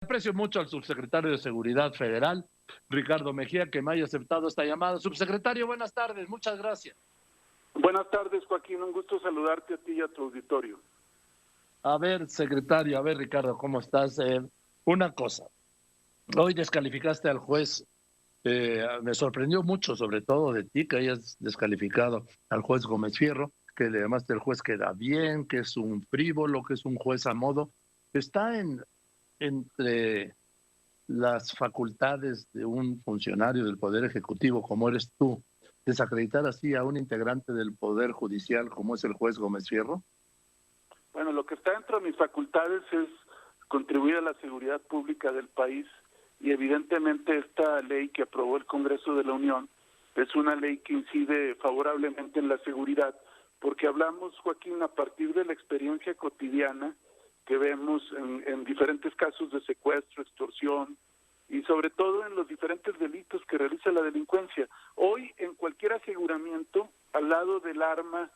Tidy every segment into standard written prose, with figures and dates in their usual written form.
Aprecio mucho al subsecretario de Seguridad Federal, Ricardo Mejía, que me haya aceptado esta llamada. Subsecretario, buenas tardes, muchas gracias. Buenas tardes, Joaquín, un gusto saludarte a ti y a tu auditorio. A ver, secretario, a ver, Ricardo, ¿cómo estás? Una cosa, hoy descalificaste al juez. Me sorprendió mucho, sobre todo de ti, que hayas descalificado al juez Gómez Fierro, que le llamaste el juez queda bien, que es un frívolo, que es un juez a modo. Está entre las facultades de un funcionario del Poder Ejecutivo, como eres tú, desacreditar así a un integrante del Poder Judicial, como es el juez Gómez Fierro? Bueno, lo que está dentro de mis facultades es contribuir a la seguridad pública del país y evidentemente esta ley que aprobó el Congreso de la Unión es una ley que incide favorablemente en la seguridad, porque hablamos, Joaquín, a partir de la experiencia cotidiana que vemos en diferentes casos de secuestro, extorsión y sobre todo en los diferentes delitos que realiza la delincuencia. Hoy, en cualquier aseguramiento, al lado del arma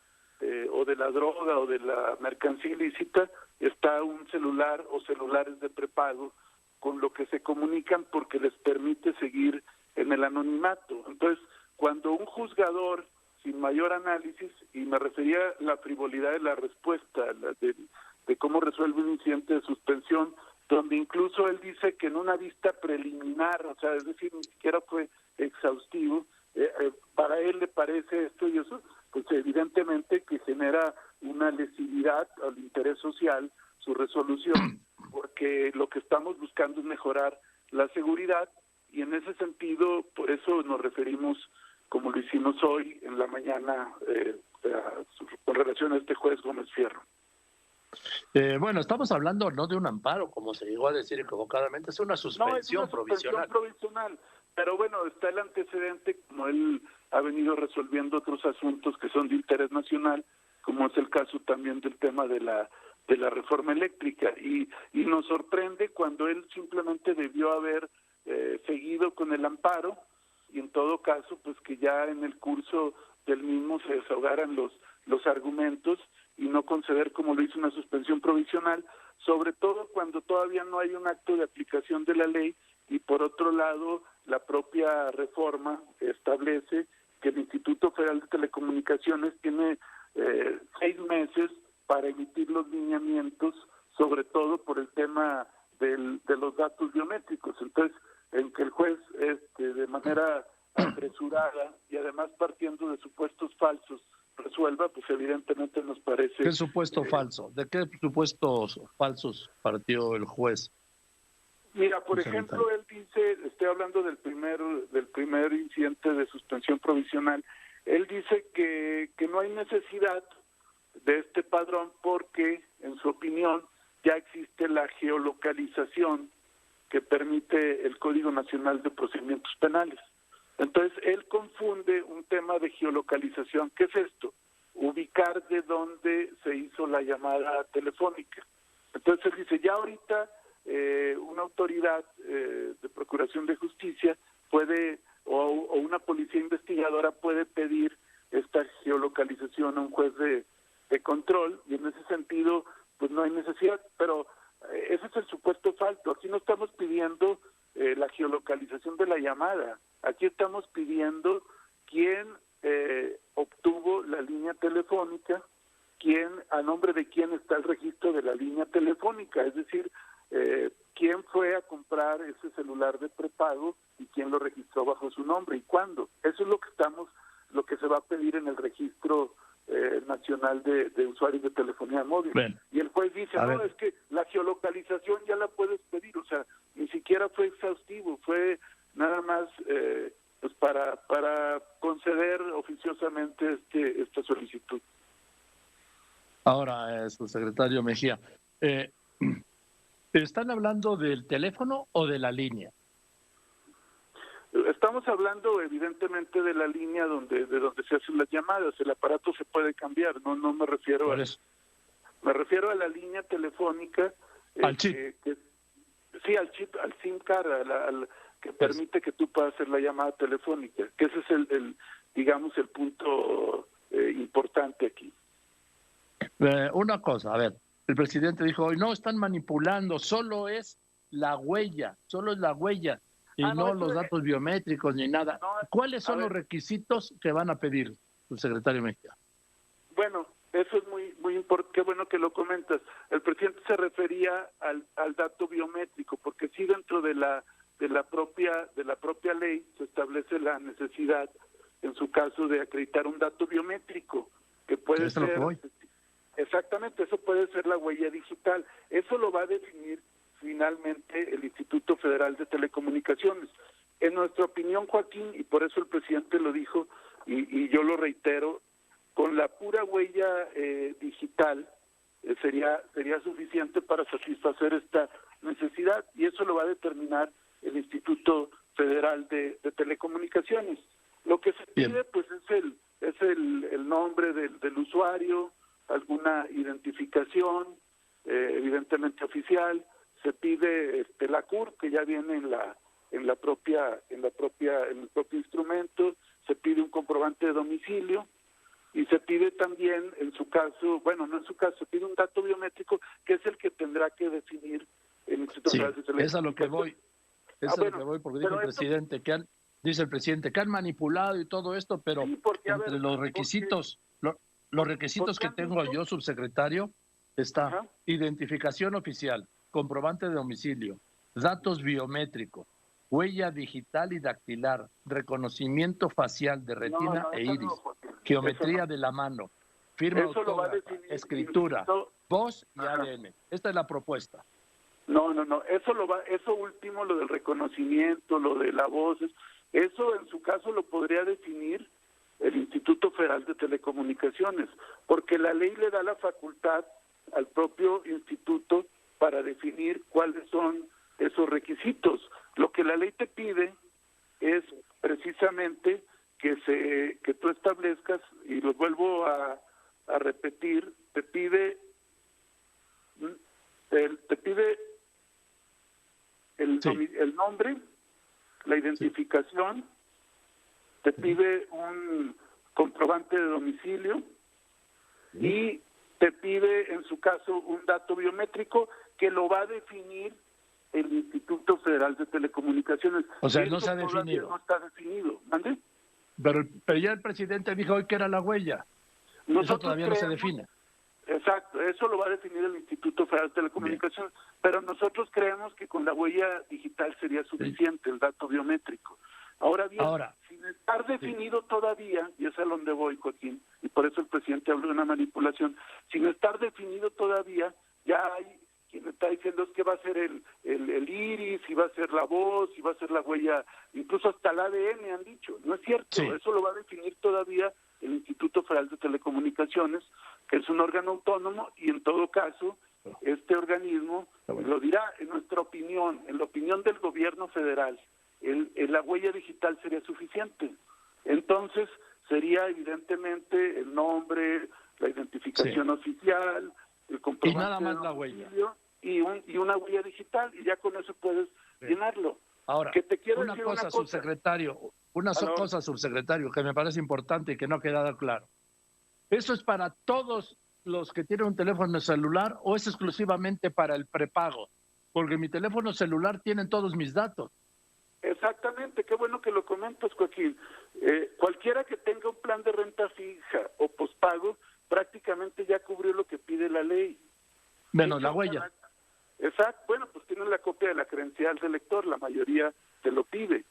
o de la droga o de la mercancía ilícita, está un celular o celulares de prepago con lo que se comunican porque les permite seguir en el anonimato. Entonces, cuando un juzgador, sin mayor análisis, y me refería a la frivolidad de la respuesta, de cómo resuelve un incidente de suspensión, donde incluso él dice que en una vista preliminar, o sea, es decir, ni siquiera fue exhaustivo, para él le parece esto y eso, pues evidentemente que genera una lesividad al interés social su resolución, porque lo que estamos buscando es mejorar la seguridad y en ese sentido, por eso nos referimos, como lo hicimos hoy en la mañana, con relación a este juez Gómez Fierro. Bueno, estamos hablando no de un amparo, como se llegó a decir equivocadamente, es una suspensión provisional. Pero bueno, está el antecedente, como él ha venido resolviendo otros asuntos que son de interés nacional, como es el caso también del tema de la reforma eléctrica. Y nos sorprende cuando él simplemente debió haber seguido con el amparo y en todo caso, pues que ya en el curso del mismo se desahogaran los argumentos y no conceder, como lo hizo, una suspensión provisional, sobre todo cuando todavía no hay un acto de aplicación de la ley y por otro lado la propia reforma establece que el Instituto Federal de Telecomunicaciones tiene 6 meses para emitir los lineamientos, sobre todo por el tema de los datos biométricos. Entonces, en que el juez de manera apresurada y además partiendo de supuestos falsos resuelva, pues evidentemente nos parece... ¿Qué supuesto falso? ¿De qué supuestos falsos partió el juez? Mira, por ejemplo, él dice, estoy hablando del primer incidente de suspensión provisional, él dice que no hay necesidad de este padrón porque, en su opinión, ya existe la geolocalización que permite el Código Nacional de Procedimientos Penales. Entonces, él confunde un tema de geolocalización. ¿Qué es esto? Ubicar de dónde se hizo la llamada telefónica. Entonces, él dice, ya ahorita una autoridad de Procuración de Justicia puede, o una policía investigadora puede pedir esta geolocalización a un juez de control, y en ese sentido, pues no hay necesidad, pero ese es el supuesto falso. Aquí no estamos pidiendo la geolocalización de la llamada, aquí estamos pidiendo quién obtuvo la línea telefónica, a nombre de quién está el registro de la línea telefónica, es decir, quién fue a comprar ese celular de prepago y quién lo registró bajo su nombre y cuándo. Eso es lo que se va a pedir en el registro nacional de usuarios de telefonía móvil. Bien. Y el juez dice, es que la geolocalización ya la puedes pedir, o sea, ni siquiera fue exhaustivo, fue nada más pues para conceder oficiosamente esta solicitud. Ahora, subsecretario Mejía, ¿están hablando del teléfono o de la línea? Estamos hablando evidentemente de la línea de donde se hacen las llamadas. El aparato se puede cambiar, no me refiero me refiero a la línea telefónica, al chip. Sí, al chip, al SIM card, que permite que tú puedas hacer la llamada telefónica, que ese es el punto importante aquí. Una cosa, a ver, el presidente dijo hoy, no están manipulando, solo es la huella, solo es la huella y no, no eso los datos biométricos ni nada. no, ¿Cuáles son a los ver, requisitos que van a pedir, subsecretario Mejía? bueno, eso es muy importante, qué bueno que lo comentas. El presidente se refería al dato biométrico, porque sí dentro de la propia ley se establece la necesidad, en su caso, de acreditar un dato biométrico, que puede Eso es lo que ser, voy. exactamente, eso puede ser la huella digital. Eso lo va a definir finalmente el Instituto Federal de Telecomunicaciones. En nuestra opinión, Joaquín, y por eso el presidente lo dijo, y yo lo reitero, con la pura huella digital sería suficiente para satisfacer esta necesidad, y eso lo va a determinar el Instituto Federal de Telecomunicaciones. Lo que se pide, Bien. pues, es el nombre del usuario, alguna identificación, evidentemente oficial. Se pide la CURP, que ya viene en el propio instrumento. Se pide un comprobante de domicilio. Y se pide también, en su caso, bueno, no en su caso, se pide un dato biométrico que es el que tendrá que definir el Instituto Sí, Federal de es a lo que Telecomunicaciones. voy. Es a lo que voy, porque dice el presidente dice el presidente que han manipulado y todo esto, pero Sí, porque, a entre ver, los requisitos, los requisitos porque que han tengo dicho, yo, subsecretario, está ajá, identificación oficial, comprobante de domicilio, datos biométricos, huella digital y dactilar, reconocimiento facial de retina e esa no, iris, Joaquín, eso geometría no. de la mano, firma Eso lo va a autógrafa, definir, escritura, insisto, voz y ajá. ADN. Esta es la propuesta. No, eso último, lo del reconocimiento, lo de la voz, eso en su caso lo podría definir el Instituto Federal de Telecomunicaciones, porque la ley le da la facultad al propio instituto para definir cuáles son esos requisitos. Lo que la ley te pide es precisamente que tú establezcas, y lo vuelvo a repetir, te pide Sí, el nombre, la sí. identificación, te pide un comprobante de domicilio y te pide, en su caso, un dato biométrico que lo va a definir el Instituto Federal de Telecomunicaciones. O Y sea, no eso se ha todavía definido. no está definido. ¿Mande? Pero ya el presidente dijo hoy que era la huella. Eso Nosotros todavía no se creemos, define. exacto, eso lo va a definir el Instituto Federal de Bien. Telecomunicaciones, pero nosotros creemos que con la huella digital sería suficiente el dato biométrico. Ahora bien, Ahora, sin estar definido todavía, y es a donde voy, Joaquín, y por eso el presidente habló de una manipulación, sin estar definido todavía, ya hay quien está diciendo es que va a ser el iris, y va a ser la voz, y va a ser la huella, incluso hasta el ADN han dicho. No es cierto, sí. eso lo va a definir todavía el Instituto Federal de Telecomunicaciones, que es un órgano autónomo, y en todo caso, este organismo lo dirá. En nuestra opinión, en la opinión del gobierno federal, la huella digital sería suficiente. Entonces, sería evidentemente el nombre, la identificación oficial, el comprobante Y nada más de la huella. domicilio y una huella digital, y ya con eso puedes llenarlo. Ahora, Que te quiero una decir cosa, una cosa. subsecretario, cosa, subsecretario, que me parece importante y que no ha quedado claro. ¿Eso es para todos los que tienen un teléfono celular o es exclusivamente para el prepago? Porque mi teléfono celular tiene todos mis datos. Exactamente, qué bueno que lo comentas, Joaquín. Cualquiera que tenga un plan de renta fija o pospago, prácticamente ya cubrió lo que pide la ley. Menos la huella. Exacto, bueno, pues tienen la copia de la credencial del lector, la mayoría te lo pide.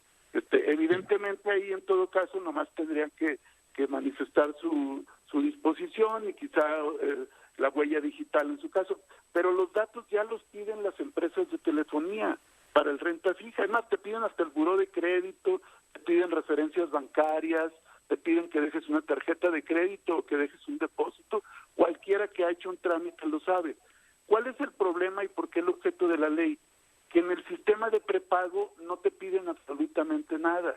Evidentemente ahí en todo caso nomás tendrían que manifestar su disposición y quizá la huella digital en su caso, pero los datos ya los piden las empresas de telefonía para el renta fija. Además, te piden hasta el buró de crédito, te piden referencias bancarias, te piden que dejes una tarjeta de crédito o que dejes un depósito. Cualquiera que ha hecho un trámite lo sabe. ¿Cuál es el problema y por qué el objeto de la ley? Que en el sistema de prepago no te piden absolutamente nada.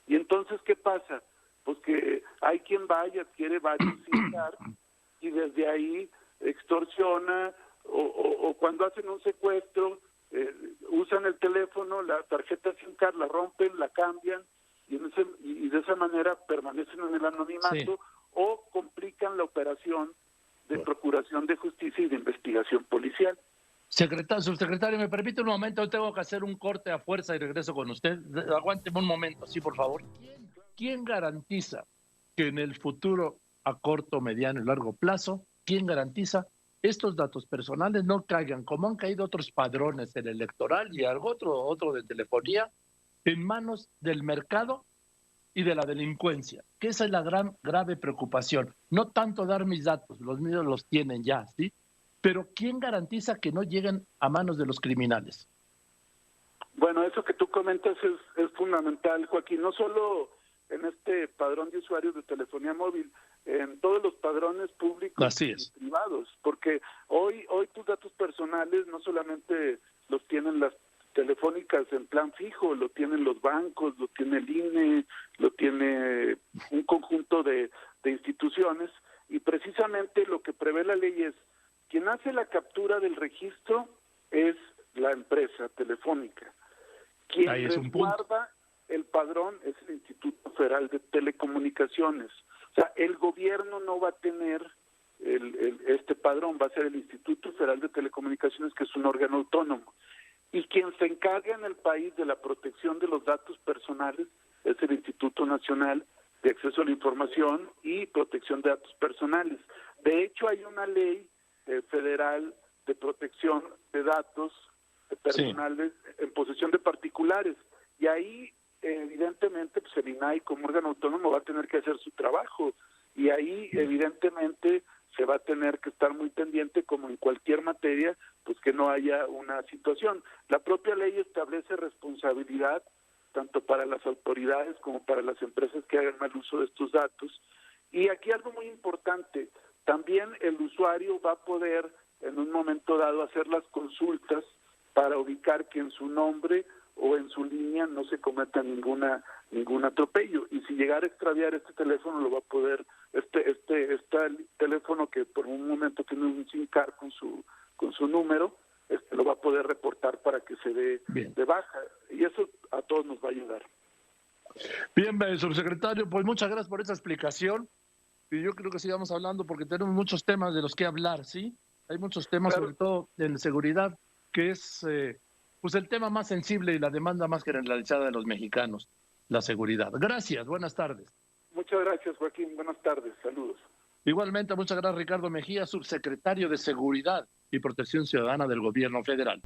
Y entonces, ¿qué pasa? Pues que hay quien va y adquiere varios SIM card y desde ahí extorsiona o cuando hacen un secuestro, usan el teléfono, la tarjeta SIM card la rompen, la cambian y de esa manera permanecen en el anonimato o complican la operación de procuración de justicia y de investigación policial. Subsecretario, me permite un momento, tengo que hacer un corte a fuerza y regreso con usted. Aguánteme un momento, sí, por favor. ¿Quién garantiza que en el futuro, a corto, mediano y largo plazo, quién garantiza estos datos personales no caigan, como han caído otros padrones, el electoral y algo otro de telefonía, en manos del mercado y de la delincuencia? Que esa es la grave preocupación. No tanto dar mis datos, los míos los tienen ya, ¿sí? Pero ¿quién garantiza que no lleguen a manos de los criminales? Bueno, eso que tú comentas es fundamental, Joaquín, no solo en este padrón de usuarios de telefonía móvil, en todos los padrones públicos y privados, porque hoy tus datos personales no solamente los tienen las telefónicas en plan fijo, lo tienen los bancos, lo tiene el INE, lo tiene un conjunto de instituciones, y precisamente lo que prevé la ley es quien hace la captura del registro es la empresa telefónica. Quien resguarda el padrón es el Instituto Federal de Telecomunicaciones. O sea, el gobierno no va a tener este padrón, va a ser el Instituto Federal de Telecomunicaciones, que es un órgano autónomo. Y quien se encarga en el país de la protección de los datos personales es el Instituto Nacional de Acceso a la Información y Protección de Datos Personales. De hecho, hay una ley federal de protección de datos personales en posesión de particulares, y ahí evidentemente pues el INAI como órgano autónomo va a tener que hacer su trabajo, y ahí evidentemente se va a tener que estar muy pendiente, como en cualquier materia, pues que no haya una situación. La propia ley establece responsabilidad tanto para las autoridades como para las empresas que hagan mal uso de estos datos, y aquí algo muy importante, también el usuario va a poder en un momento dado hacer las consultas para ubicar que en su nombre o en su línea no se cometa ningún atropello, y si llegara a extraviar este teléfono lo va a poder, este teléfono que por un momento tiene un SIM card con su número, lo va a poder reportar para que se dé de baja, y eso a todos nos va a ayudar. Bien, subsecretario, pues muchas gracias por esa explicación. Y yo creo que sigamos hablando porque tenemos muchos temas de los que hablar, ¿sí? Hay muchos temas, sobre todo en seguridad, que es pues el tema más sensible y la demanda más generalizada de los mexicanos, la seguridad. Gracias, buenas tardes. Muchas gracias, Joaquín. Buenas tardes, saludos. Igualmente, muchas gracias, Ricardo Mejía, subsecretario de Seguridad y Protección Ciudadana del Gobierno Federal.